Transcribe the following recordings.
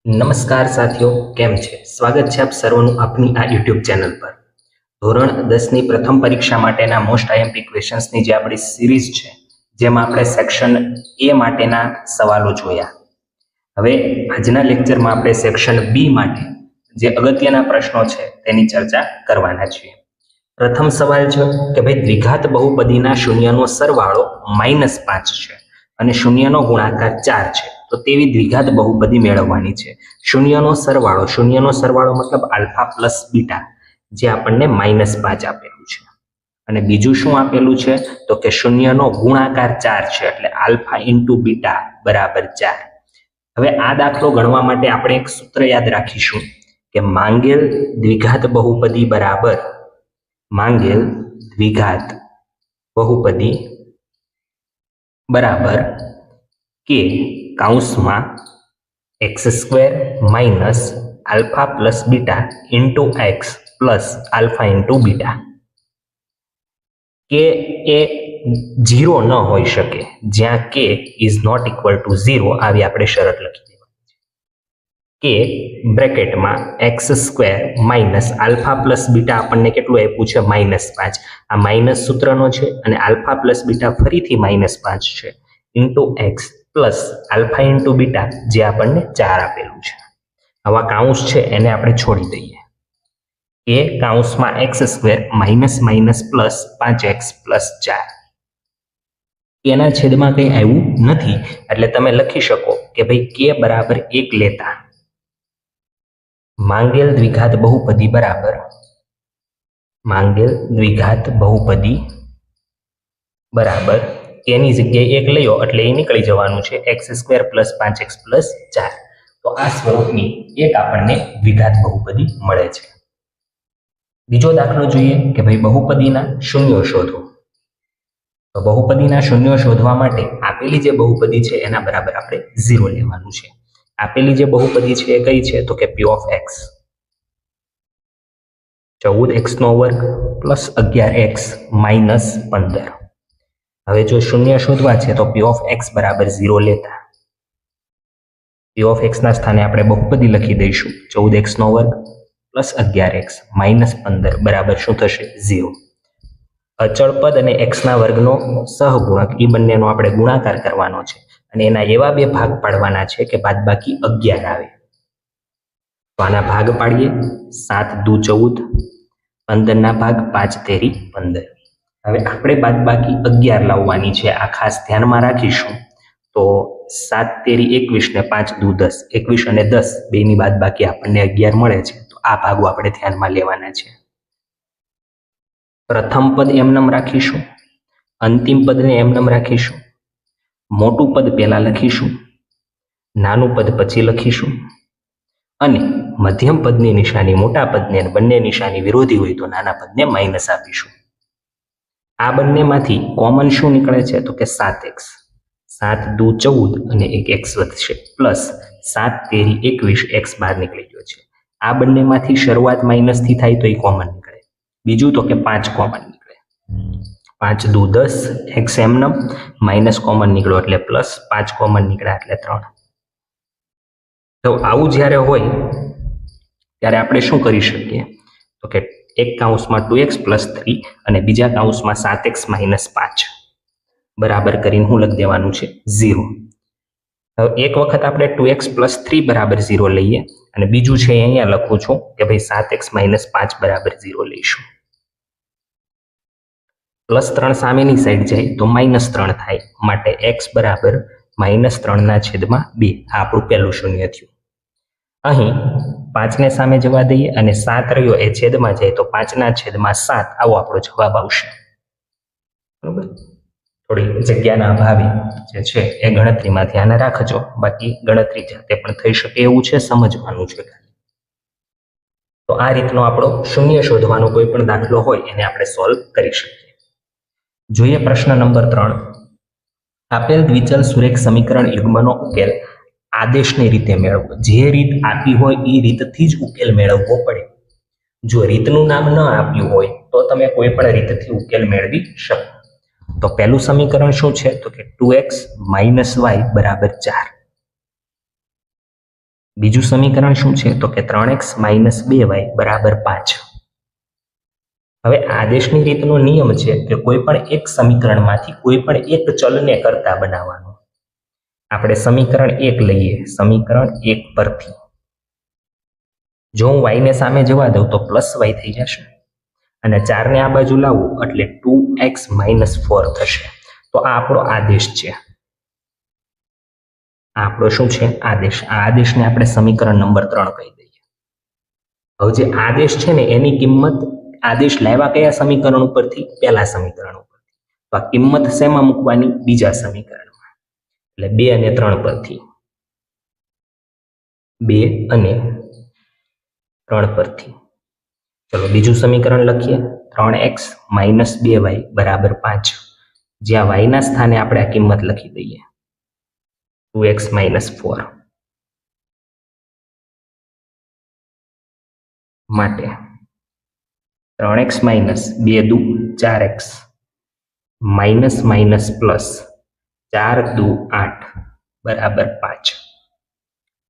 નમસ્કાર સાથીઓ, કેમ છે? સ્વાગત છે આપ સર્વનું આપની આ યુટ્યુબ ચેનલ પર. ધોરણ 10ની પ્રથમ પરીક્ષા માટેના મોસ્ટ આઈએમપી ક્વેશ્ચન્સની જે આપણી સિરીઝ છે, જેમાં આપણે સેક્શન એ માટેના સવાલો જોયા. હવે આજના લેક્ચરમાં આપણે સેક્શન બી માટે જે અગત્યના પ્રશ્નો છે તેની ચર્ચા કરવાના છીએ. પ્રથમ સવાલ છે કે ભાઈ દ્વિઘાત બહુપદીના શૂન્યનો સરવાળો -5 છે અને શૂન્યનો ગુણાકાર 4 છે. તો તેવી દ્વિઘાત બહુપદી મેળવવાની છે. શૂન્યનો સરવાળો મતલબ આલ્ફા પ્લસ બીટા, જે આપણને -5 આપેલું છે. અને બીજું શું આપેલું છે તો કે શૂન્યનો ગુણાકાર 4 છે, એટલે આલ્ફા ઇન્ટુ બીટા બરાબર 4. હવે આ દાખલો ગણવા માટે આપણે એક સૂત્ર યાદ રાખીશું કે માંગેલ દ્વિઘાત બહુપદી બરાબર કે કૌંસમાં x² minus alpha plus beta into x plus alpha into beta. કે એ 0 ન હોઈ શકે, જ્યાં કે ઇઝ નોટ ઇક્વલ ટુ 0 આવી આપણે શરત લખી દેવાની છે. કે બ્રેકેટમાં x² minus alpha plus beta આપણને કેટલું આપ્યું છે? -5. આ માઇનસ સૂત્રનો છે અને આલ્ફા પ્લસ બીટા ફરીથી -5 છે into x plus alpha into beta, જે આપણને 4 આપેલું છે. આવા કાઉન્સ છે એને આપણે છોડી દઈએ. કે કૌંસમાં x² minus minus plus 5x plus 4. એના છેદમાં કંઈ આવ્યું નથી, એટલે તમે લખી શકો કે ભાઈ કે બરાબર 1 લેતા માંગેલ દ્વિઘાત બહુપદી બરાબર એની જગ્યાએ 1 લયો એટલે એ નીકળી જવાનું છે x² પ્લસ 5x પ્લસ 4. તો આ સ્વરૂપની એક આપણને દ્વિઘાત બહુપદી મળે છે. બીજો દાખલો જોઈએ કે ભાઈ બહુપદીના શૂન્યો શોધો. તો બહુપદીના શૂન્યો શોધવા માટે આપેલી જે બહુપદી છે એના બરાબર આપણે 0 લેવાનું છે. આપેલી જે બહુપદી છે એ કઈ છે તો કે p of x 14x² plus 11x minus 15. હવે જો શૂન્ય શોધવા છે તો p ઓફ x બરાબર 0 લેતા p ઓફ x ના સ્થાને આપણે બહુપદી લખી દઈશું 14x² પ્લસ 11x માઇનસ 15 બરાબર શું થશે? 0. અચળ પદ અને x ના વર્ગનો સહગુણક એ બંનેનો આપણે ગુણાકાર કરવાનો છે અને એના એવા બે ભાગ પાડવાના છે કે બાદબાકી 11 આવે. તો આના ભાગ પાડીએ. 7 દુ 14, 15 ના ભાગ 5 તેરી 15. હવે આપણે બાદબાકી 11 લાવવાની છે, આ ખાસ ધ્યાનમાં રાખીશું. તો 7 તેરી 21 ને 5 દુ 10, 21 અને 10 બેની બાદબાકી આપણને 11 મળે છે. તો આ ભાગો આપણે ધ્યાનમાં લેવાના છે. પ્રથમ પદ એમનેમ રાખીશું, અંતિમ પદને એમનેમ રાખીશું. મોટું પદ પહેલા લખીશું, નાનું પદ પછી લખીશું અને મધ્યમ પદની નિશાની મોટા પદને અને બંને નિશાની વિરોધી હોય તો નાના પદને માઇનસ આપીશું. આ બંનેમાંથી કોમન શું નીકળે છે તો કે 7x. 7 દુ 14 અને એક x વધશે પ્લસ 7 તેરી 21 x બહાર નીકળી ગયો છે. આ બંનેમાંથી શરૂઆત માઇનસથી થાય તો એ કોમન નીકળે. બીજું તો કે 5 કોમન નીકળે. 5 દુ 10 x એમનેમ માઇનસ કોમન નીકળ્યો એટલે પ્લસ 5 કોમન નીકળ્યા એટલે 3. તો આવું જ્યારે હોય ત્યારે આપણે શું કરી શકીએ તો કે એક કૌંસમાં 2x પ્લસ 3 અને બીજા કૌંસમાં 7x માઇનસ 5 બરાબર કરીને શું લખી દેવાનું છે? 0. હવે એક વખત આપણે 2x પ્લસ 3 બરાબર 0 લઈએ અને બીજું છે અહીંયા લખું છું કે ભાઈ 7x માઇનસ 5 બરાબર 0 લઈશું. પ્લસ 3 સામેની સાઈડ જાય તો -3 થાય, માટે x બરાબર -3/2. આ આપણું પહેલું શૂન્ય થયું. અહીં 5 ને સામે જવા દઈએ અને 7 રહ્યો એ છેદમાં જાય તો 5/7 આવો આપણો જવાબ આવશે. બરોબર? થોડી જગ્યાના અભાવે જે છે એ ગણતરીમાં ધ્યાન રાખજો, બાકી ગણતરી જાતે પણ થઈ શકે એવું છે, સમજવાનું છે. તો આ રીતનો આપણો શૂન્ય શોધવાનો કોઈ પણ દાખલો હોય એને આપણે સોલ્વ કરી શકીએ. જોઈએ પ્રશ્ન નંબર 3. આપેલ દ્વિચલ સુરેખ સમીકરણ યુગ્મનો ઉકેલ આદેશની રીતે મેળવો. જે રીત આપી હોય એ રીતથી જ ઉકેલ મેળવવો પડે. જો રીતનું નામ ન આપ્યું હોય તો તમે કોઈ પણ રીતથી ઉકેલ મેળવી શકો. તો પહેલું સમીકરણ શું છે તો કે 2x - y બરાબર 4. બીજું સમીકરણ શું છે તો કે 3x - 2y = 5. હવે આદેશની રીતનો નિયમ છે કે કોઈ પણ એક સમીકરણમાંથી કોઈ પણ એક ચલને કરતા બનાવવાનો. આપણે સમીકરણ 1 લઈએ. સમીકરણ 1 પરથી જો હું y ને સામે જવા દઉં તો +y થઈ જશે અને 4 ને આ બાજુ લાવું એટલે 2x - 4 થશે. તો આ આપણો આદેશ છે. આપણો શું છે આદેશ. આ આદેશને આપણે સમીકરણ નંબર 3 કહી દઈએ. હવે જે આદેશ છે ને એની કિંમત આદેશ લાવ્યા કયા સમીકરણ ઉપરથી? પહેલા સમીકરણ ઉપરથી. તો આ કિંમત શેમાં મૂકવાની? બીજા સમીકરણમાં. એટલે 2 અને 3 પરથી. 2 અને 3 પરથી. ચલો બીજું સમીકરણ લખીએ. 3x - 2y = 5. જ્યાં y ના સ્થાને આપણે આ કિંમત લખી દઈએ 2x - 4 માટે 3x - 2 દુ 4x માઇનસ પ્લસ 4 દુ 8 બરાબર 5.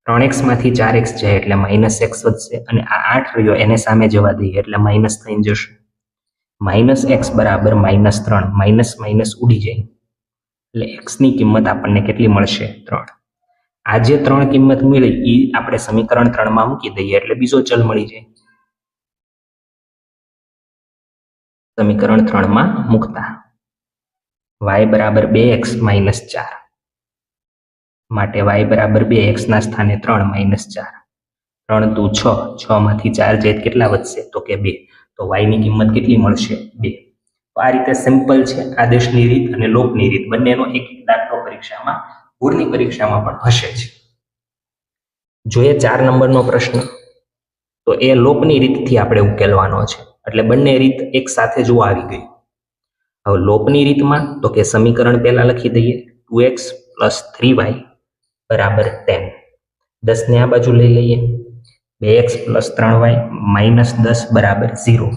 3x માંથી 4x જાય એટલે -x વધશે અને આ 8 રહ્યો એને સામે જવા દઈએ એટલે માઇનસ થઈને જશે. -x બરાબર -3. માઇનસ ઉડી જાય એટલે x ની કિંમત આપણને કેટલી મળશે? 3. આ જે 3 કિંમત મળી એ આપણે સમીકરણ 3 માં મૂકી દઈએ એટલે બીજો ચલ મળી જાય. સમીકરણ 3 માં મૂકતા y બરાબર 2x - 4 માટે y બરાબર 2x ના સ્થાને 3 - 4. 3 દુ 6. 6 માંથી 4 જાય કેટલા વધશે? તો કે 2. તો y ની કિંમત કેટલી મળશે? 2. તો આ રીતે સિમ્પલ છે આદેશની રીત અને લોપની રીત બંનેનો એક દાખલો પરીક્ષામાં બોર્ડની પરીક્ષામાં પણ હશે જ. જોઈએ 4 નંબરનો પ્રશ્ન. તો એ લોપની રીતથી આપણે ઉકેલવાનો છે એટલે બંને રીત એક સાથે જો આવી ગઈ. હવે લોપની રીતમાં તો કે સમીકરણ પહેલા લખી દઈએ 2x + 3y = 10. 10 ને આ બાજુ લઈ લઈએ. 2x + 3y -10 = 0.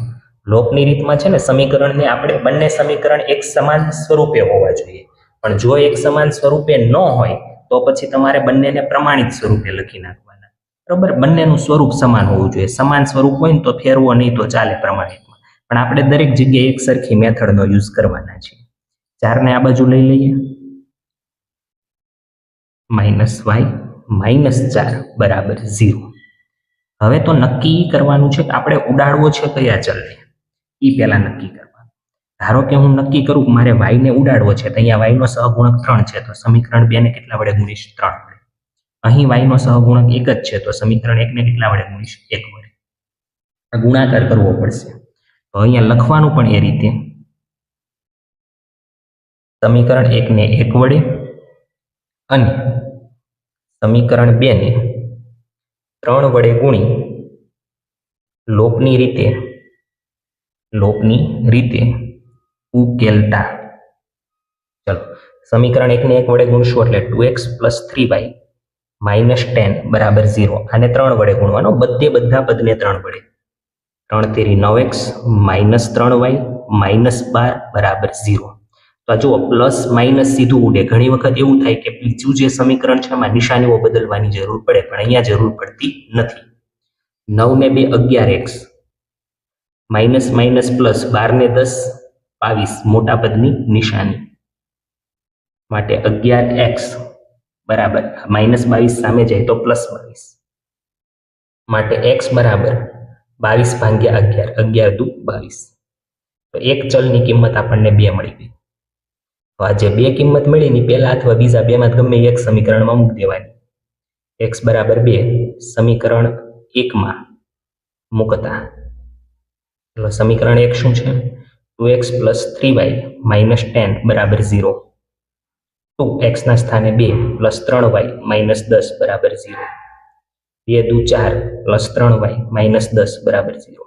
લોપની રીતમાં છે ને સમીકરણને આપણે બંને સમીકરણ એક સમાન સ્વરૂપે હોવા જોઈએ, પણ જો એક સમાન સ્વરૂપે ન હોય તો પછી તમારે બંનેને પ્રમાણિત સ્વરૂપે લખી નાખવાના. બરોબર? બંનેનું સ્વરૂપ સમાન હોવું જોઈએ. સમાન સ્વરૂપ હોય ને તો ફેરવો નહીં તો ચાલે પ્રમાણિતમાં, પણ આપણે દરેક જગ્યાએ એક સરખી મેથડનો યુઝ કરવાના છે. 4 ને આ બાજુ લઈ લઈએ. -y -4 = 0. હવે તો નક્કી કરવાનું છે કે આપણે ઉડાડવો છે કયા ચલને એ પહેલા નક્કી કરવાનું. ધારો કે હું નક્કી કરું કે મારે y ને ઉડાડવો છે તો અહીંયા y નો સહગુણક 3 છે તો સમીકરણ 2 ને કેટલા વડે ગુણીશ? 3 વડે. અહીં y નો સહગુણક 1 જ છે તો સમીકરણ 1 ને કેટલા વડે ગુણીશ? 1 વડે. આ ગુણાકાર કરવો પડશે. તો અહીંયા લખવાનું પણ એ રીતે સમીકરણ 1 ને 1 વડે અને સમીકરણ 2 ને 3 વડે ગુણી લોપની રીતે ઉકેલતા. ચલો સમીકરણ 1 ને 1 વડે ગુણશું એટલે 2x + 3y -10 = 0. આને 3 વડે ગુણવાનો. બધા પદને 3 વડે. 3 તેરી 9x -3y -12 = 0. તો જુઓ પ્લસ માઇનસ સીધું ઉડે. ઘણી વખત એવું થાય કે બીજું જે સમીકરણ છે એમાં નિશાનીઓ બદલવાની જરૂર પડે, પણ અહીંયા જરૂર પડતી નથી. 9 ને 2 11x માઇનસ પ્લસ 12 ને 10 22 મોટા પદની નિશાની માટે 11x બરાબર -22 સામે જાય તો +22 માટે x બરાબર 22/11 11 દુ 22. તો એક ચલની કિંમત આપણને 2 મળી ગઈ. તો આ જે 2 કિંમત મળી ની પહેલા અથવા બીજા બેમાં ગમે એક સમીકરણમાં મૂકી દેવાની. x બરાબર 2 સમીકરણ 1 માં મૂકતા. ચલો સમીકરણ 1 શું છે? 2x + 3y -10 = 0. 2x ના સ્થાને 2 + 3y -10 = 0. 2 દુ 4 + 3y -10 = 0.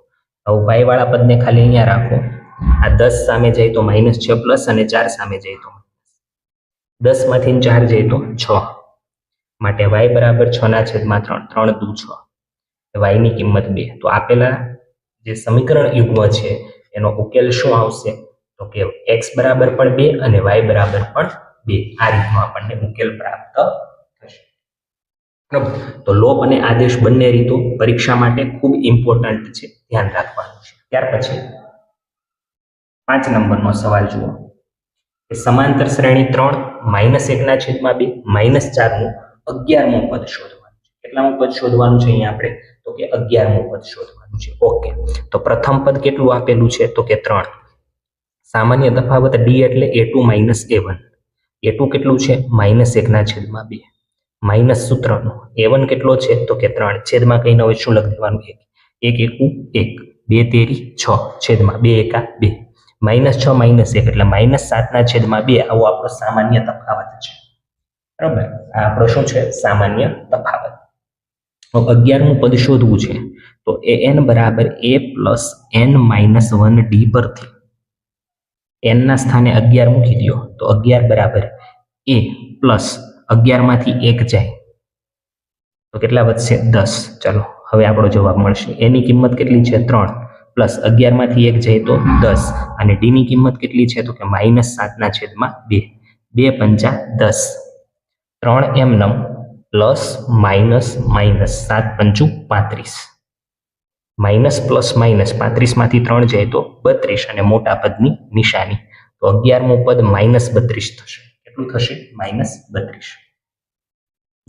હવે y વાળા પદને ખાલી અહીંયા રાખો. આ 10 સામે જાય તો માઇનસ છે પ્લસ અને 4 સામે જાય તો 10 માંથી 4 જાય તો 6 માટે y બરાબર 6/3 3 દુ 6. y ની કિંમત 2. તો આપેલા જે સમીકરણ યુગ્મ છે એનો ઉકેલ શું આવશે? તો કે x બરાબર પણ 2 અને y બરાબર પણ 2. આ રીતનો આપણને ઉકેલ પ્રાપ્ત થશે. બરાબર. તો લોપ અને આદેશ બંને રીતો પરીક્ષા માટે ખૂબ ઇમ્પોર્ટન્ટ છે, ધ્યાન રાખવાનું છે. ત્યાર પછી 5 નંબરનો સવાલ જુઓ કે સમાંતર શ્રેણી 3 -1/2 -4 નું 11મું પદ શોધવાનું છે. કેટલામું પદ શોધવાનું છે અહીંયા આપણે? તો કે 11મું પદ શોધવાનું છે. ઓકે, તો પ્રથમ પદ કેટલું આપેલું છે? તો કે 3. સામાન્ય તફાવત d એટલે a2 - a1. a2 કેટલું છે? -1/2. માઇનસ સૂત્રનો a1 કેટલો છે? તો કે 3. છેદમાં કઈ ન હોય, શું લખી દેવાનું? 1. 1 એકુ 1, 2 તેરી 6, છેદમાં 2 એકા 2. -6 - 1 એટલે -7/2. આવો આપણો સામાન્ય તફાવત છે. બરાબર, આ આપણો શું છે? સામાન્ય તફાવત. 11મું પદ શોધવું છે તો an બરાબર a plus n minus 1d પરથી n ના સ્થાને 11 મૂકી દો તો 11 બરાબર a પ્લસ 11 માંથી 1 જાય તો કેટલા વધશે? 10. ચલો હવે આપણો જવાબ મળશે. એની કિંમત કેટલી છે? 3 પ્લસ 11 માંથી 1 જાય તો 10. અને ડી ની કિંમત કેટલી છે? તો કે -7/2. 2 પંચા 10. 3 એમનમ પ્લસ માઇનસ માઇનસ 7 પંચું 35. માઇનસ પ્લસ માઇનસ 35 માંથી 3 જાય તો 32 અને મોટા પદની નિશાની. તો 11મું પદ -32 થશે. કેટલું થશે? -32.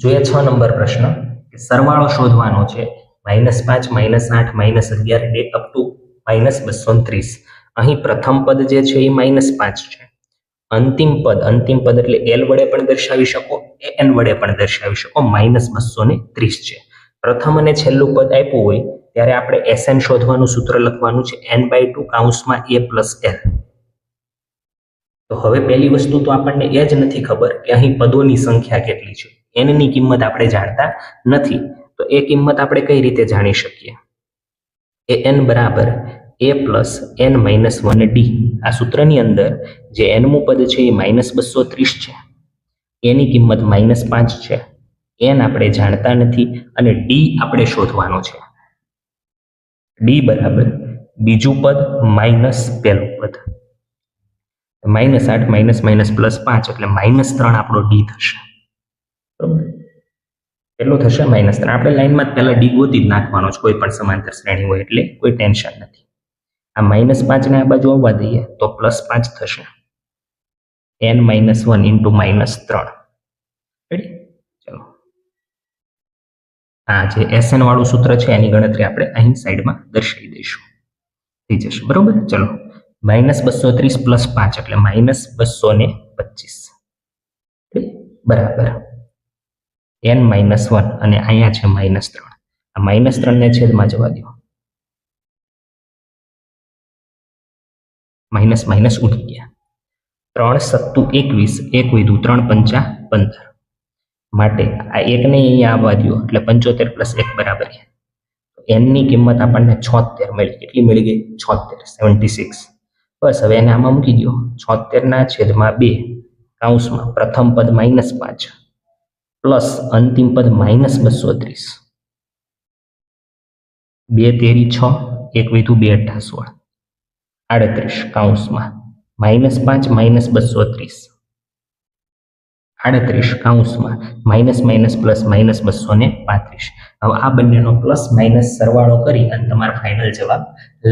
જોઈએ 6 નંબર પ્રશ્ન કે સરવાળો શોધવાનો છે. -5 -8 -11 અપ ટુ -230. અહીં પ્રથમ પદ જે છે એ -5 છે. અંતિમ પદ એટલે l વડે પણ દર્શાવી શકો, n વડે પણ દર્શાવી શકો. -230 છે. પ્રથમ અને છેલ્લું પદ આપ્યું હોય ત્યારે આપણે SN શોધવાનું સૂત્ર લખવાનું છે n/2 કૌંસમાં a પ્લસ l. તો હવે પહેલી વસ્તુ તો આપણને એ જ નથી ખબર કે અહીં પદોની સંખ્યા કેટલી છે. n ની કિંમત આપણે જાણતા નથી. તો એ કિંમત આપણે કઈ રીતે જાણી શકીએ? an બરાબર a plus n minus 1d. આ સૂત્રની અંદર જે nમું પદ છે એ -230 છે. એની કિંમત -5 છે. n આપણે જાણતા નથી અને d આપણે શોધવાનો છે. d બરાબર બીજું પદ માઇનસ પહેલું પદ. -8 માઇનસ માઇનસ +5 એટલે -3 આપણો d થશે. બરોબર, કેટલું થશે? -3. આપણે લાઈનમાં પહેલા d ગોતી જ નાખવાનો છે કોઈ પણ સમાંતર શ્રેણી હોય એટલે કોઈ ટેન્શન નથી. આ -5 ને આ બાજુ આવવા દઈએ તો +5 થશે. n - 1 × -3. રેડી? ચલો, આ જે SN વાળું સૂત્ર છે એની ગણતરી આપણે અહીં સાઈડમાં દર્શાવી દઈશું. થઈ જશે. બરોબર, ચલો -230 + 5 એટલે -225 બરાબર n - 1 અને અહીંયા છે -3. આ -3 ને છેદમાં જવા દો. માઇનસ માઇનસ ઉડી ગયા. 3 × 7 = 21, 1 વધ્યું 3 પંચા 15. માટે આ 1 ને અહીંયા આવવા દો એટલે 75 + 1 બરાબર n ની કિંમત આપણને 76 મળી. કેટલી મળી ગઈ? 76. બસ હવે એને આમાં મૂકી દો. 76/2 કૌંસમાં પ્રથમ પદ -5 પ્લસ અંતિમ પદ -230. 2 તેરી 6, 1 વધ્યું 2 × 8 = 16. 38 કૌંસમાં -5 -230. 38 કૌંસમાં માઇનસ માઇનસ પ્લસ -235. હવે આ બંનેનો પ્લસ માઇનસ સરવાળો કરી અને તમારો ફાઇનલ જવાબ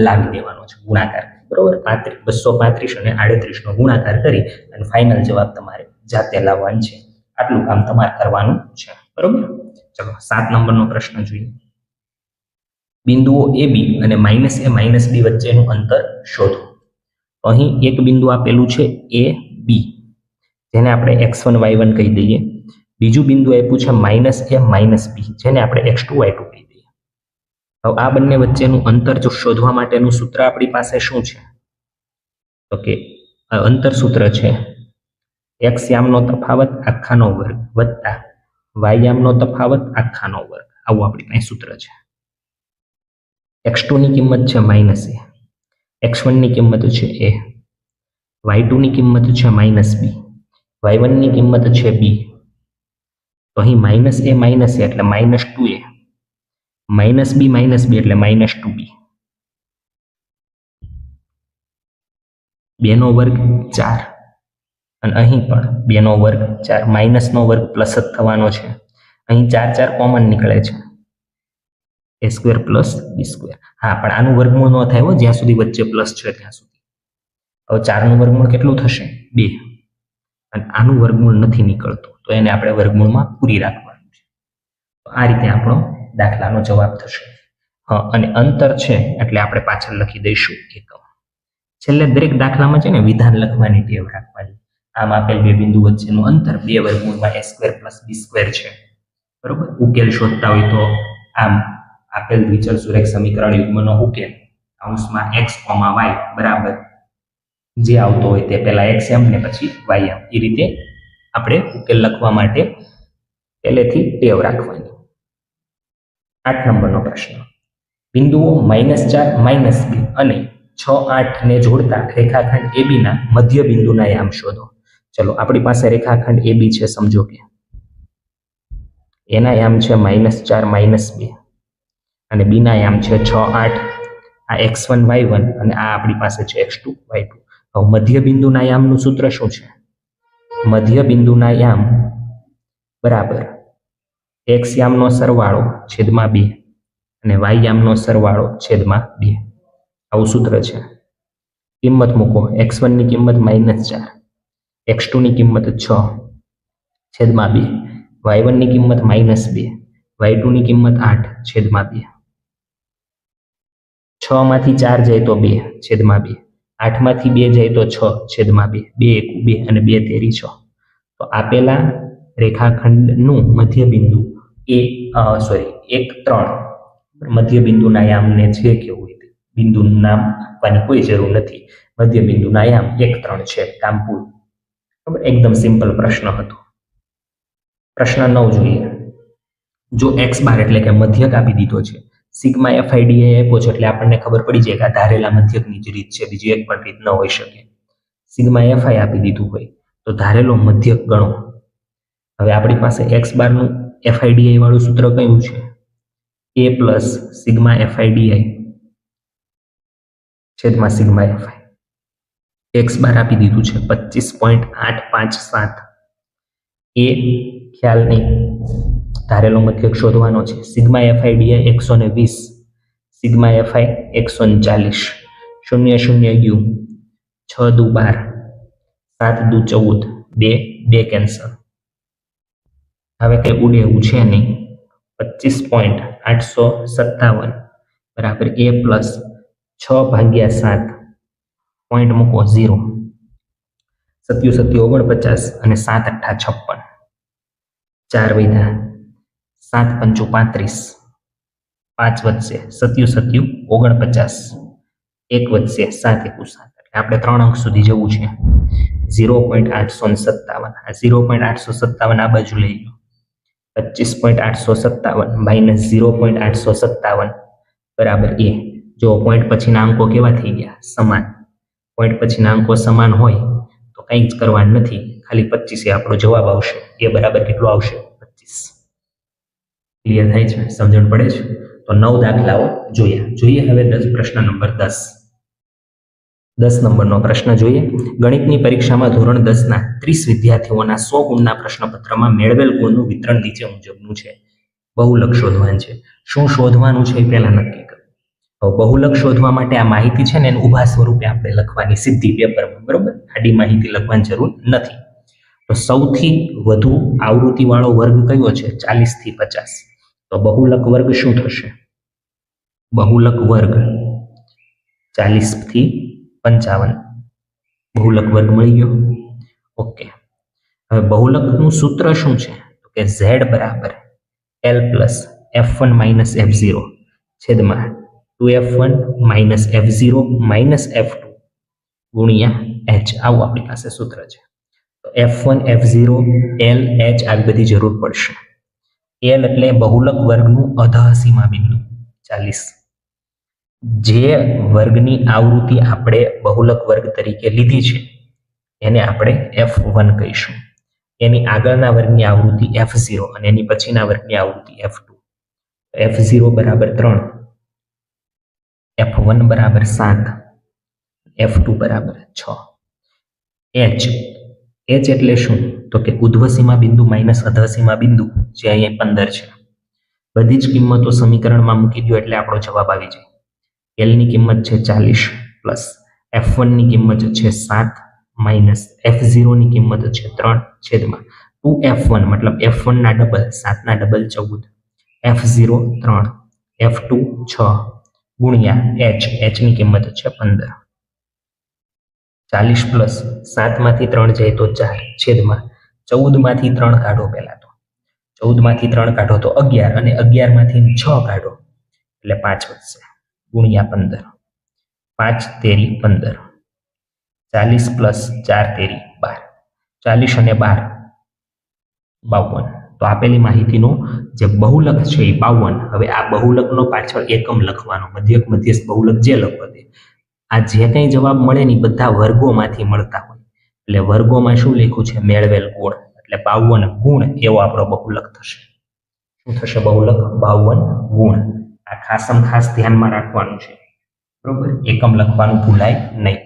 લાવી દેવાનો છે, ગુણાકાર. બરોબર, 235 અને 38 નો ગુણાકાર કરી અને ફાઇનલ જવાબ તમારે જાતે લાવવાનો છે. આટલું કામ તમારે કરવાનું છે. બરોબર, ચલો 7 નંબરનો પ્રશ્ન જોઈએ. બિંદુઓ AB અને -a -b વચ્ચેનું અંતર શોધો. અહીં એક બિંદુ આપેલું છે AB, જેને આપણે x1 y1 કહી દઈએ. બીજું બિંદુ આપ્યું છે -a -b, જેને આપણે x2 y2 કહી દઈએ. હવે આ બંને વચ્ચેનું અંતર જો શોધવા માટેનું સૂત્ર આપણી પાસે શું છે? તો કે અંતર સૂત્ર છે x યામનો તફાવત આખાનો વર્ગ વત્તા y યામનો તફાવત આખાનો વર્ગ. આવું આપણી પાસે સૂત્ર છે. x2 ની કિંમત છે -a, x1 ની કિંમત છે a, y2 ની કિંમત છે -b, y1 ની કિંમત છે b. તો અહીં -a - a એટલે -2a, -b - b એટલે -2b. 2 નો વર્ગ 4 અને અહીં પણ 2 નો વર્ગ 4. માઇનસનો વર્ગ પ્લસ જ થવાનો છે અહીં 4 4 કોમન નીકળે છે, a square plus b square. હા, પણ આનું વર્ગમૂળ ન થાય જ્યાં સુધી વચ્ચે પ્લસ છે ત્યાં સુધી. હવે 4 નું વર્ગમૂળ કેટલું થશે? 2. અને આનું વર્ગમૂળ નથી નીકળતું તો એને આપણે વર્ગમૂળમાં પૂરી રાખવાનું છે. તો આ રીતે આપણો દાખલાનો જવાબ થશે. હા, અને અંતર છે એટલે આપણે પાછળ લખી દઈશું એકમ. છેલ્લે દરેક દાખલામાં છે ને વિધાન લખવાની ટેવ રાખવાની. આમ આપેલ બે બિંદુ વચ્ચેનું અંતર 2 વર્ગમૂળમાં a square plus b square છે. બરોબર. ઉકેલ શોધતા હોય તો આમ આપેલ દ્વિચલ સુરેખ સમીકરણ યુગ્મનો ઉકેલ કૌંસમાં x, y બરાબર જે આવતો હોય તે પહેલા xm ને પછી ym, એ રીતે આપણે ઉકેલ લખવા માટે પહેલેથી ટેવ રાખવાની. 8 નંબરનો પ્રશ્ન. બિંદુઓ -4, -2 અને 6, 8 ને જોડતા રેખાખંડ AB ના મધ્ય બિંદુના યામ શોધો. ચલો, આપણી પાસે રેખાખંડ AB છે, સમજો કે એના યામ છે -4, -2 અને B ના યામ છે 6, 8. આ x1, y1 અને આ આપણી પાસે છે x2, y2. હવે મધ્ય બિંદુના યામનું સૂત્ર શું છે? મધ્ય બિંદુના યામ બરાબર x યામનો સરવાળો છેદમાં 2 અને y યામનો સરવાળો છેદમાં 2. આવું સૂત્ર છે. કિંમત મૂકો. x1 ની કિંમત -4, x2 ની કિંમત 6 છેદમાં 2, y1 ની કિંમત -2, y2 ની કિંમત 8 છેદમાં 2. 6 માંથી 4 જાય તો 2 છેદમાં 2, 8 માંથી 2 જાય તો 6 છેદમાં 2, 2 1 2 અને 2 તેરી 6. તો આપેલા રેખાખંડનું મધ્ય બિંદુ 1, 3 મધ્ય બિંદુના યામને જે કેવું હોય બિંદુનું નામ આપવાની કોઈ જરૂર નથી. મધ્ય બિંદુના યામ 1, 3 છે. કામ પૂરું. એકદમ સિમ્પલ પ્રશ્ન હતો. પ્રશ્ન 9 જોઈએ. જો x બાર એટલે કે મધ્યક આપી દીધો છે, સિગ્મા FID આપ્યો છે એટલે આપણને ખબર પડી જાય કે આ ધારેલા મધ્યકની જ રીત છે, બીજી એક પણ રીત ન હોઈ શકે. સિગ્મા FI આપી દીધું હોય તો ધારેલો મધ્યક ગણો. હવે આપણી પાસે x બારનું FIDI વાળું સૂત્ર કયું છે? a પ્લસ સિગ્મા FIDI છેદમાં સિગ્મા FI. x બાર આપી દીધું છે 25.857. એ ખ્યાલ નહીં, ધારેલો મધ્યક શોધવાનો છે. Sigma FIDI 120, sigma FI 140, 0 0 u 6 દુ 12, 7 દુ 14, 2 કેન્સલ. હવે કંઈ ઉડે એવું છે નહીં. 25.857 બરાબર a પ્લસ 6/7 પોઈન્ટ મૂકો 0, 7 7 49 અને 7 8 56. 4 વધ્યા, 7 5 35, 5 વધશે 7 7 49, 1 વધશે 7 1 7. એટલે આપણે 3 અંક સુધી જવું છે. 0.857. આ 0.857 આ બાજુ લઈ લો. 25.857 માઇનસ 0.857 બરાબર a. જો પોઈન્ટ પછીના અંકો કેવા થઈ ગયા? સમાન. પોઈન્ટ પછીના અંકો સમાન હોય તો કંઈ જ કરવાનું નથી, ખાલી 25 એ આપણો જવાબ આવશે. એ બરાબર કેટલો આવશે? 25. ક્લિયર થાય છે? સમજણ પડે છે? તો 9 દાખલાઓ જોયા. જોઈએ હવે પ્રશ્ન નંબર 10. 10 નંબરનો પ્રશ્ન જોઈએ. ગણિતની પરીક્ષામાં ધોરણ 10ના 30 વિદ્યાર્થીઓના 100 ગુણના પ્રશ્નપત્રમાં મેળવેલ ગુણનું વિતરણ નીચે મુજબનું છે. બહુલક શોધવાનું છે. શું શોધવાનું છે એ પહેલા નક્કી કરો. હવે બહુલક શોધવા માટે આ માહિતી છે ને એને ઊભા સ્વરૂપે આપણે લખવાની સીધી પેપરમાં, બરોબર? આડી માહિતી લખવાની જરૂર નથી. તો સૌથી વધુ આવૃત્તિવાળો વર્ગ કયો છે? 40 થી 50. તો બહુલક વર્ગ શું થશે? બહુલક વર્ગ 40 થી 55. બહુલક વર્ગ મળી ગયો. ઓકે. હવે બહુલકનું સૂત્ર શું છે? તો કે z બરાબર l plus f1 minus f0 છેદમાં 2f1 minus f0 minus f2 ગુણ્યા h. આવું આપણી પાસે સૂત્ર છે. તો f1 f0 l h આવી બધી જરૂર પડશે. l એટલે બહુલક વર્ગનું અધઃસીમા બિંદુ 40. જે વર્ગની આવૃત્તિ આપણે બહુલક વર્ગ તરીકે લીધી છે એને આપણે f1 કહીશું. એની આગળના વર્ગની આવૃત્તિ f0 અને એની પછીના વર્ગની આવૃત્તિ f2. f0 બરાબર 3, f1 બરાબર 7, f2 બરાબર 6. h એટલે શું? તો કે ઉધ્વ સીમા બિંદુ માઇનસ અધઃ સીમા બિંદુ જે અહીંયા 15 છે. બધી જ કિંમતો સમીકરણમાં મૂકી દો એટલે આપણો જવાબ આવી જાય. એલ ની કિંમત છે 40 પ્લસ F1 ની કિંમત છે 7 માઇનસ F0 ની કિંમત છે 3 છેદમાં 2F1 મતલબ F1 ના ડબલ 7 ના ડબલ 14 F0 3 F2 6 ગુણ્યા H ની કિંમત છે 15. 40 પ્લસ 7 માંથી 3 જાય તો 4 છેદમાં 14 માંથી 3 કાઢો. પહેલા તો 14 માંથી 3 કાઢો તો 11 અને 11 માંથી 6 કાઢો એટલે 5 વધશે ગુણ્યા 15. 5 તેરી 15. 40 પ્લસ 4 તેરી 12. 40 અને 12 52. તો આપેલી માહિતીનો જે બહુલક છે એ 52. હવે આ બહુલકનો પાછળ એકમ લખવાનો, મધ્યક મધ્યસ્થ બહુલક જે લખવો તે. આ જે કંઈ જવાબ મળે ને બધા વર્ગોમાંથી મળતા હોય એટલે વર્ગોમાં શું લખ્યું છે? મેળવેલ ગુણ. એટલે 52 ગુણ એવો આપણો બહુલક થશે. શું થશે બહુલક? 52 ગુણ. આ ખાસ ધ્યાનમાં રાખવાનું છે, બરોબર? એકમ લખવાનું ભૂલાય નહીં.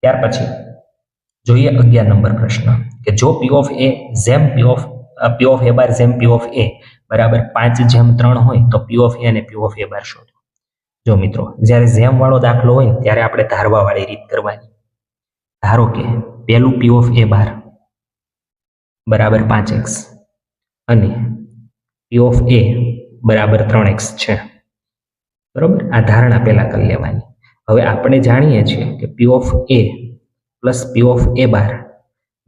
ત્યાર પછી જોઈએ 11 નંબર પ્રશ્ન કે જો P of A જેમ P of A બાર જેમ P of A બરાબર 5:3 હોય તો P of A અને P of A બાર શોધો. જો મિત્રો, જ્યારે જેમ વાળો દાખલો હોય ત્યારે આપણે ધારવા વાળી રીત કરવાની. ધારો કે પહેલું P of A બાર બરાબર 5x અને P of A બરાબર 3x છે, બરોબર? આ ધારણા પહેલા કરી લેવાની. હવે આપણે જાણીએ છીએ કે P of A plus P of A બાર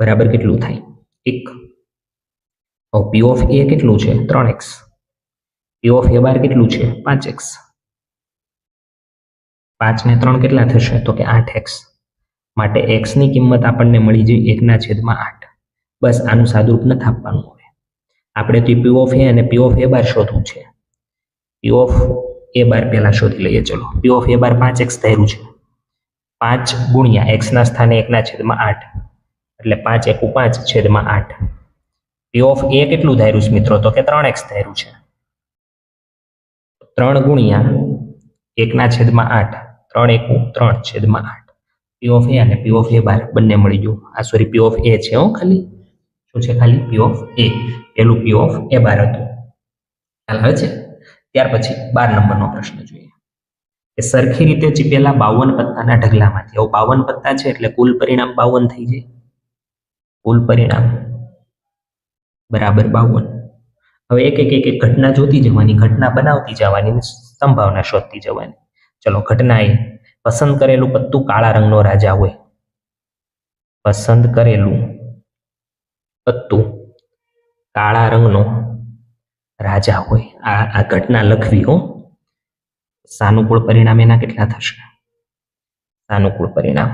બરાબર કેટલું થાય? 1. હવે P of A કેટલું છે? 3x. P of A બાર કેટલું છે? 5x. 5 ને 3 કેટલા થશે? તો કે 8x. માટે x ની કિંમત આપણને મળી જાય 1/8. બસ આનું સાદુરૂપ નથી આપવાનું. હવે આપણે તો P of A અને P of A બાર શોધવું છે. P of A બાર પહેલા શોધી લઈએ. ચલો, P of A bar 5x ધાર્યું છે. 5 ગુણ્યા x ના સ્થાને 1/8 એટલે 5 × 5 છેદમાં 8. P of A કેટલું ધાર્યું છે મિત્રો? તો કે 3x ધાર્યું છે. 3 ગુણ્યા 1/8 3 × 3 છેદમાં 8. P of A અને P of A બાર બંને મળી ગયું. આ સોરી P of A છે ખાલી. શું છે? ખાલી P of A. પેલું P of A બાર હતું. ખ્યાલ આવે છે? ત્યાર પછી 12 નંબરનો પ્રશ્ન જોઈએ કે સરખી રીતે ચીપેલા 52 પત્તાના ઢગલામાંથી, હવે 52 પત્તા છે એટલે કુલ પરિણામ 52 થઈ જાય. કુલ પરિણામ બરાબર 52. હવે એક ઘટના જોતી જવાની, ઘટના બનાવતી જવાની, સંભાવના શોધતી જવાની. ચલો, ઘટના એ પસંદ કરેલું પત્તું કાળા રંગનો રાજા હોય. પસંદ કરેલું પત્તું કાળા રંગનો રાજા હોય. આ ઘટના લખવી હો. સાનુકૂળ પરિણામ એના કેટલા થશે? સાનુકૂળ પરિણામ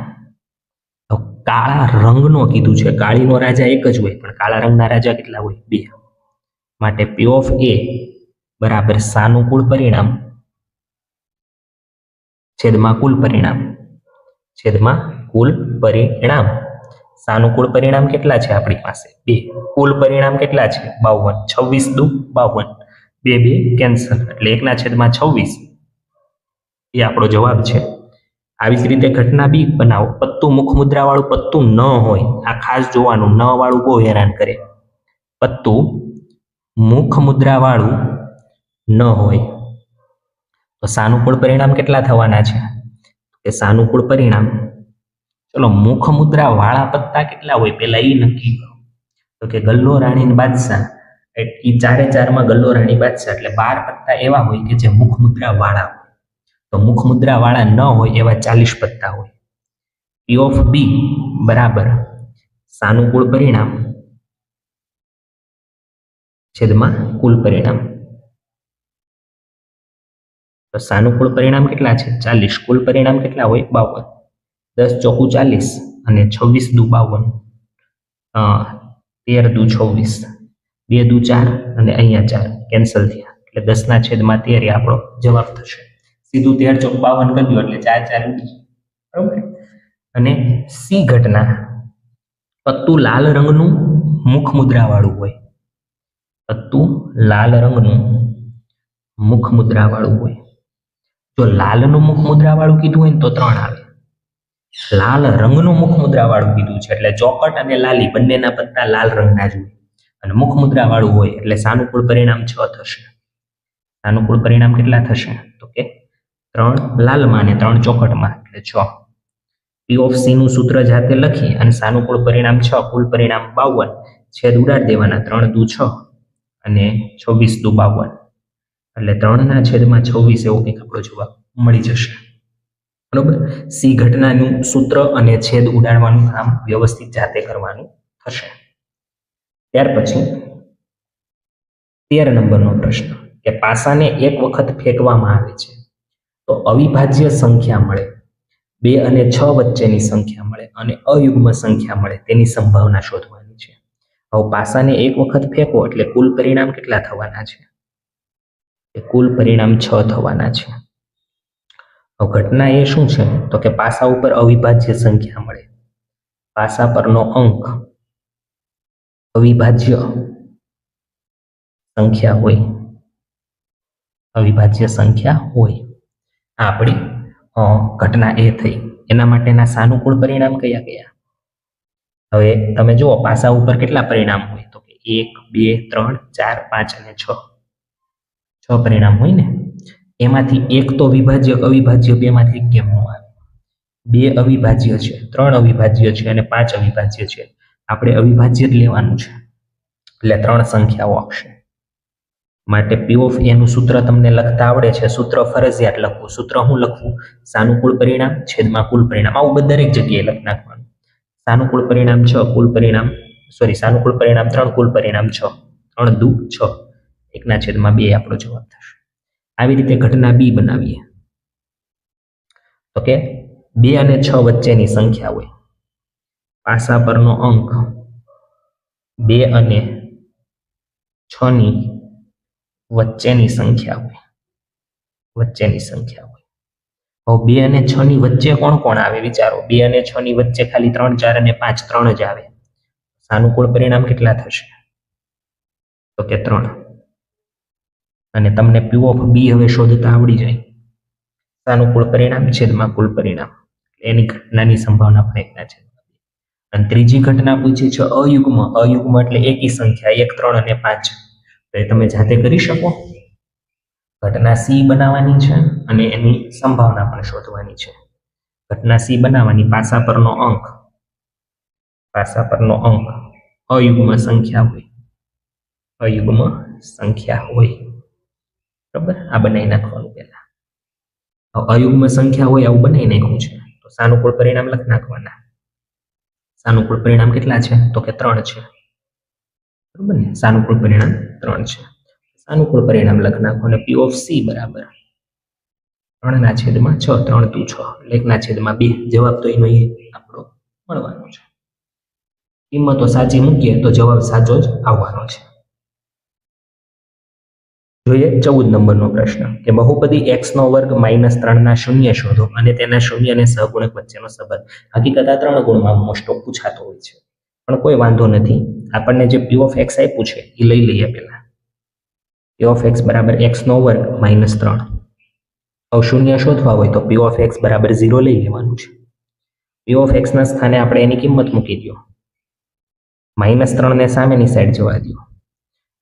કાળા રંગનો કીધું છે. કાળીનો રાજા એક જ હોય પણ કાળા રંગના રાજા કેટલા હોય? 2. માટે P of A બરાબર સાનુકૂળ પરિણામ છેદમાં કુલ પરિણામ. છેદમાં કુલ પરિણામ. સાનુકૂળ પરિણામ કેટલા છે આપણી પાસે? 2. કુલ પરિણામ કેટલા છે? 52. 26 દુ 52. 2 કેન્સલ એટલે 1/26 એ આપણો જવાબ છે. આવી જ રીતે ઘટના બી બનાવો. પત્તું મુખ મુદ્રા વાળું પત્તું ન હોય. આ ખાસ જોવાનું, ન વાળું બહુ હેરાન કરે. પત્તું મુખ મુદ્રા વાળું ન હોય તો સાનુકૂળ પરિણામ કેટલા થવાના છે? કે સાનુકૂળ પરિણામ, ચલો, મુખ મુદ્રા વાળા પત્તા કેટલા હોય પેલા એ નક્કી કરો. તો કે ગલ્લો રાણી બાદશાહ, એ 4/4 ગલ્લો રાણી બાદશાહ એટલે 12 પત્તા એવા હોય કે જે મુખ મુદ્રા વાળા હોય. તો મુખ મુદ્રા વાળા ન હોય એવા 40 પત્તા હોય. P of B બરાબર સાનુકૂળ પરિણામ છેદમાં કુલ પરિણામ. તો સાનુકૂળ પરિણામ કેટલા છે? 40. કુલ પરિણામ કેટલા હોય? 52. 10 ચોકું 40 અને 26 દુ 52. 13 દુ 26. 2 દુ 4 અને અહીંયા 4 કેન્સલ થયા એટલે 10/13 એ આપણો જવાબ થશે. સીધું 13 ચોક 52 કર્યું એટલે 4 4 ઉડી. બરોબર? અને સી ઘટના પત્તું લાલ રંગનું મુખ મુદ્રા વાળું હોય. પત્તું લાલ રંગનું મુખ મુદ્રા વાળું હોય. જો લાલનું મુખ મુદ્રા વાળું કીધું હોય ને તો 3 આવે. લાલ રંગનું મુખ મુદ્રા વાળું કીધું છે એટલે ચોકટ અને લાલી બંનેના પત્તા લાલ રંગના જ હોય અને મુખ મુદ્રા વાળું હોય એટલે સાનુકૂળ પરિણામ 6 થશે. સાનુકૂળ પરિણામ કેટલા થશે તો કે 3 લાલમાં અને 3 ચોકટમાં એટલે 6. પી ઓફ સી નું સૂત્ર જાતે લખી અને સાનુકૂળ પરિણામ 6, કુલ પરિણામ 52, છેદ ઉડાડી દેવાના 3 દુ 6 અને 26 દુ 52 એટલે 3/26 એવો કંઈક આપણો જવાબ મળી જશે. બરોબર. સી ઘટનાનું સૂત્ર અને છેદ ઉડાડવાનું કામ વ્યવસ્થિત જાતે કરવાનું થશે. ત્યાર પછી 13 નંબરનો પ્રશ્ન કે પાસાને એક વખત ફેંકવામાં આવે છે તો અવિભાજ્ય સંખ્યા મળે, 2 અને 6 વચ્ચેની સંખ્યા મળે અને અયુગ્મ સંખ્યા મળે તેની સંભાવના શોધવાની છે. હવે પાસાને એક વખત ફેંકો એટલે કુલ પરિણામ કેટલા થવાના છે? કુલ પરિણામ 6 થવાના છે. હવે ઘટના એ શું છે તો કે પાસા ઉપર અવિભાજ્ય સંખ્યા મળે, પાસા પરનો અંક અવિભાજ્ય સંખ્યા હોય, અવિભાજ્ય સંખ્યા હોય. આ આપણી ઘટના એ થઈ. એના માટેના સાનુકૂળ પરિણામ કયા કયા? હવે તમે જુઓ પાસા ઉપર કેટલા પરિણામ હોય તો કે 1, 2, 3, 4, 5 અને 6. 6 પરિણામ હોય ને, એમાંથી એક તો વિભાજ્ય અવિભાજ્ય બેમાંથી એક કેમ ન આવે? 2 અવિભાજ્ય છે, 3 અવિભાજ્ય છે અને 5 અવિભાજ્ય છે. આપણે અવિભાજ્ય જ લેવાનું છે એટલે 3 સંખ્યાઓ આવશે. માટે પી ઓફ એ નું સૂત્ર તમને લખતા આવડે છે. સૂત્ર ફરજિયાત લખવું. સૂત્ર હું લખવું? સાનુકૂળ પરિણામ છેદમાં કુલ પરિણામ. આવું દરેક જગ્યાએ લખી નાખવાનું. સાનુકૂળ પરિણામ 6, કુલ પરિણામ સાનુકૂળ પરિણામ 3, કુલ પરિણામ 6. 3 દુ 6, 1/2 આપણો જવાબ થશે. આવી રીતે ઘટના બી બનાવીએ તો કે 2 અને 6 વચ્ચેની સંખ્યા હોય, પાસા પરનો અંક 2 અને 6 ની વચ્ચેની સંખ્યા હોય, વચ્ચેની સંખ્યા હોય. હવે 2 અને 6 ની વચ્ચે કોણ કોણ આવે વિચારો? 2 અને 6 ની વચ્ચે ખાલી 3, 4 અને 5 3 જ આવે. સાનુકૂળ પરિણામ કેટલા થશે તો કે 3. અને તમને પી ઓફ બી હવે શોધતા આવડી જાય. સાનુકૂળ પરિણામ છેદમાં કુલ પરિણામ, એની ઘટનાની સંભાવના પણ 1/2. અને ત્રીજી ઘટના પૂછી છે અયુગ્મ. અયુગ્મ એટલે એકી સંખ્યા 1, 3 અને 5. તો એ તમે જાતે કરી શકો. ઘટના સી બનાવવાની છે અને એની સંભાવના પણ શોધવાની છે. ઘટના સી બનાવવાની, પાસા પરનો અંક અયુગ્મ સંખ્યા હોય, અયુગ્મ સંખ્યા હોય. બરાબર. આ બનાવી નાખવાનું પહેલા. અયુગ્મ સંખ્યા હોય આવું બનાવી નાખ્યું છે તો સાનુકૂળ પરિણામ લખી નાખવાના. સાનુકૂળ પરિણામ કેટલા છે તો કે 3 છે. બરાબર ને? સાનુકૂળ પરિણામ 3 છે. સાનુકૂળ પરિણામ લખી નાખો અને પી ઓફ સી બરાબર 3/6, 3 દુ 6 એટલે 1/2. જવાબ તો એનો આપણો મળવાનો છે. કિંમતો સાચી મૂકીએ તો જવાબ સાચો જ આવવાનો છે. જોઈએ 14 નંબરનો પ્રશ્ન કે બહુપદી x² - 3 ના શૂન્ય શોધો અને તેના શૂન્ય અને સહગુણક વચ્ચેનો સંબંધ. હકીકત આ 3 ગુણમાં મોસ્ટ ઓફ પૂછાતો હોય છે પણ કોઈ વાંધો નથી. આપણને જે પી ઓફ એક્સ આપ્યું છે એ લઈ લઈએ પહેલા. પી ઓફ એક્સ બરાબર x² - 3. હવે શૂન્ય શોધવા હોય તો પી ઓફ એક્સ બરાબર 0 લઈ લેવાનું છે. પી ઓફ એક્સ ના સ્થાને આપણે એની કિંમત મૂકી દો. -3 ને સામેની સાઈડ જવા દો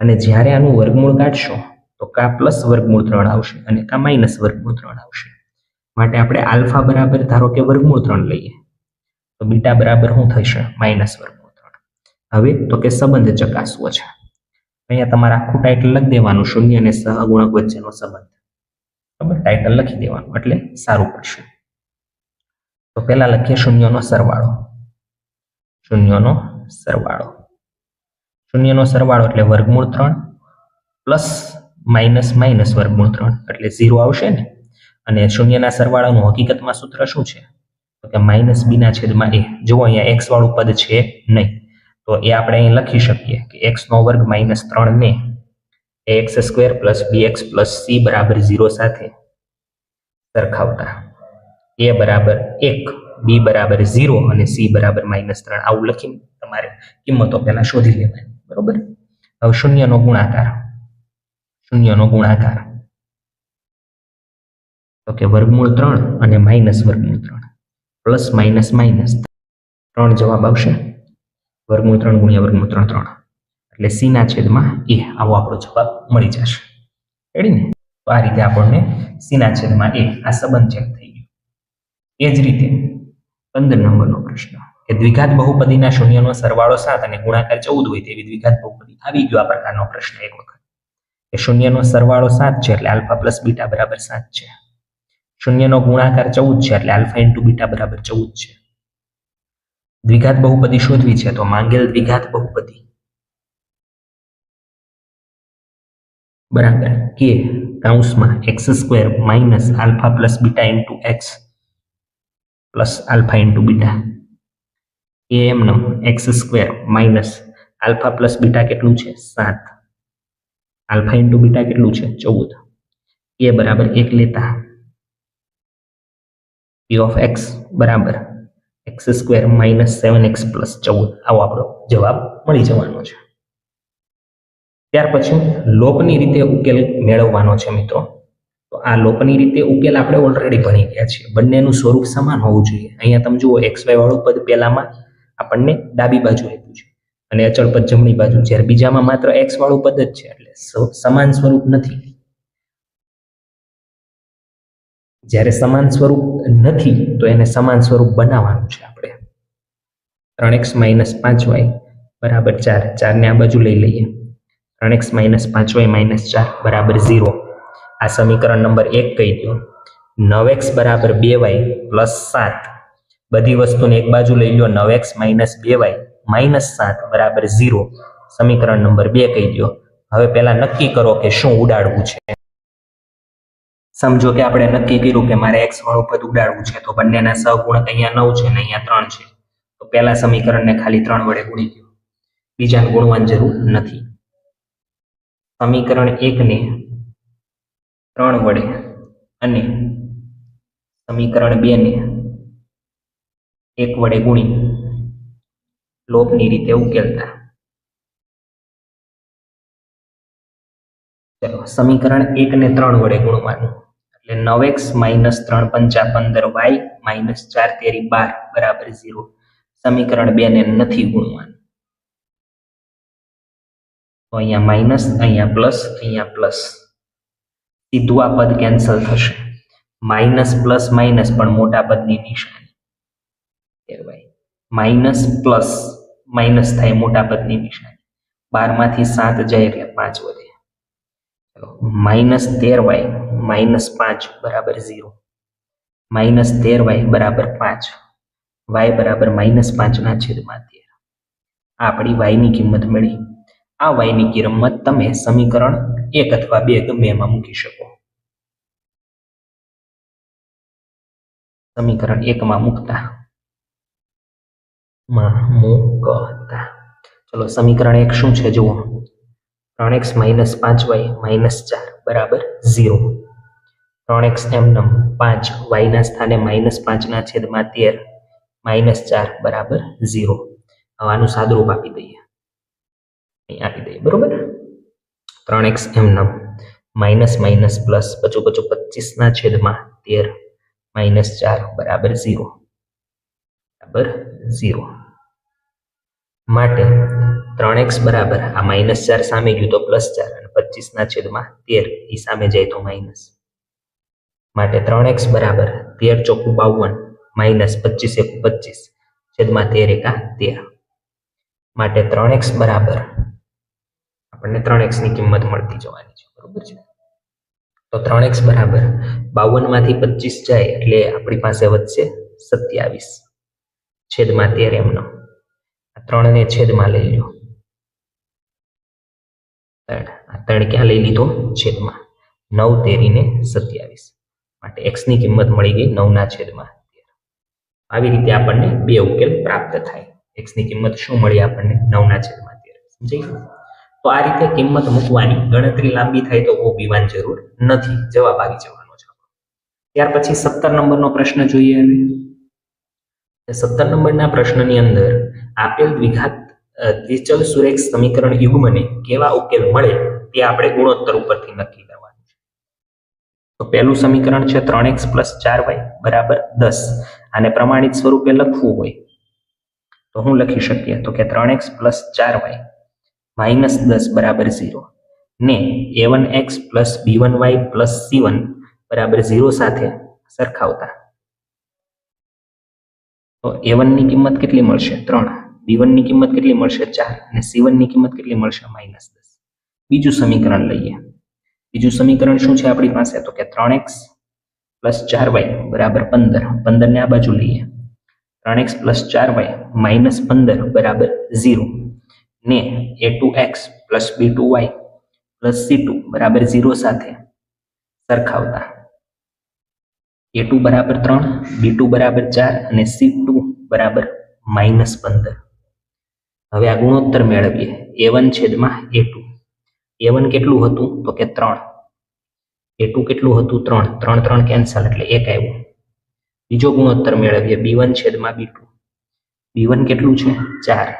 અને જ્યારે આનું વર્ગમૂળ કાઢશો તો કા પ્લસ વર્ગમૂળ 3 આવશે અને કા માઇનસ વર્ગમૂળ 3 આવશે. માટે આપણે આલ્ફા બરાબર ધારો કે વર્ગમૂળ 3 લઈએ તો બીટા બરાબર શું થશે? માઇનસ વર્ગમૂળ 3. હવે તો કે સંબંધ ચકાસવો છે. અહીંયા તમારે આખું ટાઇટલ લખી દેવાનું, શૂન્ય અને સહગુણક વચ્ચેનો સંબંધ. બરાબર. ટાઇટલ લખી દેવાનું એટલે સારું પડશે. તો પહેલા લખીએ શૂન્યનો સરવાળો. શૂન્યનો સરવાળો એટલે વર્ગમૂળ 3 પ્લસ માઇનસ વર્ગમૂળ 3 એટલે 0 આવશે ને. અને શૂન્યના સરવાળાનું હકીકતમાં સૂત્ર શું છે તો કે -b/a. જો અહીંયા x વાળું પદ છે નહીં તો એ આપણે અહીં લખી શકીએ કે x² - 3 ને ax² + bx + c બરાબર 0 સાથે સરખાવતા a બરાબર 1, b બરાબર 0 અને c બરાબર -3 આવું લખીને તમારે કિંમતો પહેલા શોધી લેવાની. બરોબર. હવે શૂન્યનો ગુણાકાર તો કે વર્ગમૂળ 3 અને માઇનસ વર્ગમૂળ 3. પ્લસ માઇનસ માઇનસ 3 જવાબ આવશે. વર્ગમૂળ 3 ગુણ્યા વર્ગમૂળ 3 3 એટલે સી ના છેદમાં એ આવો આપણો જવાબ મળી જશે. રેડી ને? તો આ રીતે આપણને સી ના છેદમાં એ આ સંબંધ ચેક થઈ ગયો. એ જ રીતે 15 નંબરનો પ્રશ્ન કે દ્વિઘાત બહુપદીના શૂન્યનો સરવાળો 7 અને ગુણાકાર 14 હોય તેવી દ્વિઘાત બહુપદી આવી ગયો. આ પ્રકારનો પ્રશ્ન એક વખત કે શૂન્યનો સરવાળો 7 છે એટલે આલ્ફા પ્લસ બીટા બરાબર 7 છે. શૂન્યનો ગુણાકાર 14 છે એટલે આલ્ફા ઇન્ટુ બીટા બરાબર 14 છે. દ્વિઘાત બહુપદી શોધવી છે તો માંગેલ દ્વિઘાત બહુપદી બરાબર કે કૌંસમાં x² minus alpha plus beta into x plus alpha into beta એ એમનો x² minus alpha plus beta કેટલું છે 7 આલ્ફા ઇન્ટુ બીટા કેટલું છે 14 એ બરાબર 1 લેતા p ઓફ x બરાબર x² માઇનસ 7x પ્લસ 14 આવો આપણો જવાબ મળી જવાનો છે. ત્યાર પછી લોપની રીતે ઉકેલ મેળવવાનો છે મિત્રો. તો આ લોપની રીતે ઉકેલ આપણે ઓલરેડી ભણી ગયા છીએ. બંનેનું સ્વરૂપ સમાન હોવું જોઈએ. અહીંયા તમે જુઓ xy વાળું પદ પહેલામાં આપણને ડાબી બાજુ આપ્યું છે અને અચળ પદ જમણી બાજુ, જ્યારે બીજામાં માત્ર x વાળું પદ જ છે એટલે સમાન સ્વરૂપ નથી. જ્યારે સમાન સ્વરૂપ નથી તો એને સમાન સ્વરૂપ બનાવવાનું છે આપણે. 3x માઇનસ 5y બરાબર 4 4 ને આ બાજુ લઈ લઈએ. 3x માઇનસ 5y માઇનસ 4 બરાબર 0. આ સમીકરણ નંબર 1 કહી દો. 9x બરાબર 2y પ્લસ 7 બધી વસ્તુને એક બાજુ લઈ લો. 9x માઇનસ 2y માઇનસ 7 બરાબર 0 સમીકરણ નંબર 2 કહી દો. હવે પહેલા નક્કી કરો કે શું ઉડાડવું છે. સમજો કે આપણે નક્કી કર્યું કે મારે x વાળું પદ ઉડાડવું છે તો બંનેના સહગુણક અહીંયા 9 છે ને અહીંયા 3 છે. તો પહેલા સમીકરણને ખાલી 3 વડે ગુણી દો, બીજાને ગુણવાની જરૂર નથી. સમીકરણ 1 ને 3 વડે અને સમીકરણ 2 ને 1 વડે ગુણી લોપની રીતે ઉકેલતા. ચલો સમીકરણ 1 ને 3 વડે ગુણવાનું એટલે 9x માઇનસ 3 પંચા 15y માઇનસ 4 તેરી 12 બરાબર 0. સમીકરણ 2 ને નથી ગુણવાનું તો અહીંયા માઇનસ અહીંયા પ્લસ સીધું આ પદ કેન્સલ થશે. માઇનસ પ્લસ માઇનસ પણ મોટા પદની નિશાની માઇનસ પ્લસ માઇનસ થાય મોટા પદની નિશાની. 12 માંથી 7 જાય એટલે 5 વધે. માઇનસ 13y માઇનસ 5 બરાબર 0. માઇનસ 13y બરાબર 5 y બરાબર માઇનસ 5 ના છેદમાં 13. આપણી y ની કિંમત મળી. આ y ની કિંમત તમે સમીકરણ 1 અથવા 2 ગમે એમાં મૂકી શકો. સમીકરણ 1 માં મૂકતા ચલો સમીકરણ 1 શું છે જુઓ. 3x માઇનસ 5y માઇનસ 4 બરાબર 0. 3x એમનમ 5 y ના સ્થાને માઇનસ 5 ના છેદમાં 13 માઇનસ 4 બરાબર 0. આનું સાદુરૂપ આપી દઈએ, અહીં આપી દઈએ બરોબર. 3x એમનમ માઇનસ માઇનસ પ્લસ 25 ના છેદમાં 13 માઇનસ 4 બરાબર 0 બરાબર 0. માટે 3x બરાબર આ માઇનસ 4 સામે ગયું તો પ્લસ 4 અને 25 ના છેદમાં 13 એ સામે જાય તો માઇનસ. માટે 3x બરાબર 13 ચોકું 52 માઇનસ 25 એકું 25 છેદમાં 13 એકા 13. માટે 3x બરાબર આપણને 3x ની કિંમત મળતી જવાની છે બરોબર છે. તો 3x બરાબર 52 માંથી 25 જાય એટલે આપણી પાસે વધશે 27 છેદમાં 13 એમનો. 3 ને છેદમાં લઈ લો. 3 ક્યાં લઈ લીધો છેદમાં. 9 તેરી ને 27 માટે x ની કિંમત મળી ગઈ 9 ના છેદમાં 13. આવી રીતે આપણને બે ઉકેલ પ્રાપ્ત થાય. x ની કિંમત શું મળી આપણને 9 ના છેદમાં 13. સમજાય? તો આ રીતે કિંમત મૂકવાની. ગણતરી લાંબી થાય તો બહુ પીવાની જરૂર નથી, જવાબ આવી જવાનો છે. ત્યાર પછી 17 નંબરનો પ્રશ્ન જોઈએ. 17 નંબરના પ્રશ્નની અંદર આપેલ દ્વિચલ સુરેખ સમીકરણ યુગ્મને કેવા ઉકેલ મળે તે આપણે ગુણોત્તર ઉપરથી નક્કી કરવાનું છે. તો પહેલું સમીકરણ છે 3x + 4y બરાબર 10. આને પ્રમાણિત સ્વરૂપે લખવું હોય તો હું લખી શકીએ તો કે 3x + 4y - 10 બરાબર 0 ને a1x + b1y + c1 બરાબર 0 સાથે સરખાવતા તો a1 ની કિંમત કેટલી મળશે 3, b1 ની કિંમત કેટલી મળશે 4 અને c1 ની કિંમત કેટલી મળશે -10. બીજું સમીકરણ લઈએ. બીજું સમીકરણ શું છે આપણી પાસે તો કે 3x + 4y બરાબર 15. 15 ને આ બાજુ લઈએ. 3x + 4y - 15 બરાબર 0 ને a2x + b2y + c2 બરાબર 0 સાથે સરખાવતા a2 બરાબર 3, b2 બરાબર 4 અને c2 બરાબર -15. હવે આ ગુણોત્તર મેળવીએ. a1 છેદમાં a2. a1 કેટલું હતું તો કે 3, a2 કેટલું હતું 3, 3 3 કેન્સલ એટલે 1 આવ્યું. બીજો ગુણોત્તર મેળવીએ b1 છેદમાં b2. b1 કેટલું છે 4,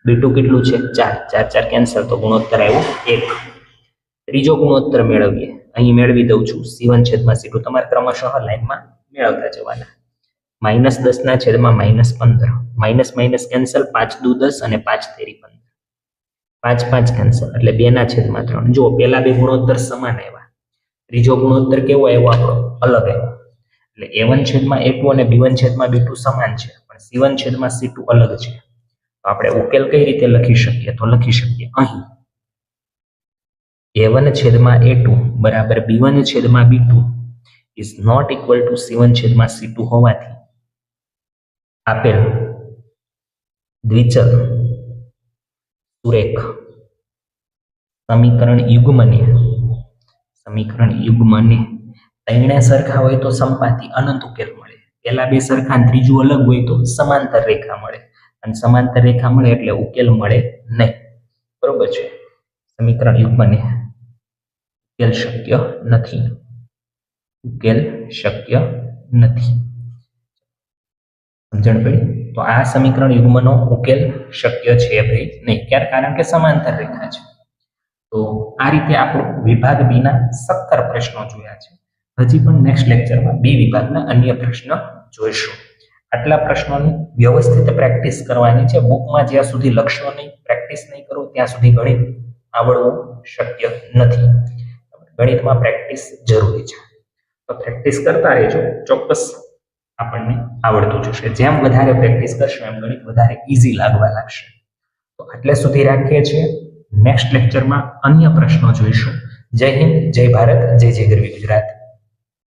b2 કેટલું છે 4, 4 4 કેન્સલ તો ગુણોત્તર આવ્યો 1. ત્રીજો ગુણોત્તર મેળવીએ. અહીં મેળવી દઉં છું c1 છેદમાં c2. તમારે ક્રમશઃ લાઈનમાં મેળવતા જવાના. -10 ના છેદમાં -15. માઇનસ માઇનસ કેન્સલ 5 દુ 10 અને 5 તેરી 15. 5 5 કેન્સલ એટલે 2 ના છેદમાં 3. જો પેલા બે ગુણોત્તર સમાન આવ્યા, ત્રીજો ગુણોત્તર કેવો આવ્યો આપણો અલગ આવ્યો. એટલે a1 છેદમાં a2 અને b1 છેદમાં b2 સમાન છે પણ c1 છેદમાં c2 અલગ છે. તો આપણે ઉકેલ કઈ રીતે લખી શકીએ તો લખી શકીએ અહીં a1 છેદમાં a2 બરાબર b1 છેદમાં b2 is not equal to c1 છેદમાં c2 હોવાથી આપેલ દ્વિચલ સુરેખ સમીકરણ યુગ્મને ત્રણે સરખા હોય તો સંપાતી અનંત ઉકેલ મળે. પેલા બે સરખા અને ત્રીજું અલગ હોય તો સમાંતર રેખા મળે અને સમાંતર રેખા મળે એટલે ઉકેલ મળે નહીં. બરોબર છે. સમીકરણ યુગ્મને ઉકેલ શક્ય નથી. સમજણ પડી? તો આ સમીકરણ યુગ્મનો ઉકેલ શક્ય છે ભાઈ નહીં. કારણ કે સમાંતર રેખા છે. તો આ રીતે આપણે વિભાગ બી ના 17 પ્રશ્નો જોયા છે. હજી પણ નેક્સ્ટ લેક્ચરમાં બી વિભાગના અન્ય પ્રશ્નો જોઈશું. આટલા પ્રશ્નોની વ્યવસ્થિત પ્રેક્ટિસ કરવાની છે. બુકમાં જ્યાં સુધી લખશો નહીં, પ્રેક્ટિસ નહીં કરો ત્યાં સુધી ગણિત આવડવું શક્ય નથી. ગણિતમાં પ્રેક્ટિસ જરૂરી છે. તો પ્રેક્ટિસ કરતા રહેજો, ચોક્કસ આપણને આવડતું જશે. જેમ વધારે પ્રેક્ટિસ કરશો એમ ગણિત વધારે ઈઝી લાગવા લાગશે. તો આટલે સુધી રાખીએ છીએ. નેક્સ્ટ લેક્ચરમાં અન્ય પ્રશ્નો જોઈશું. જય હિન્દ, જય ભારત, જય જય ગરવી ગુજરાત.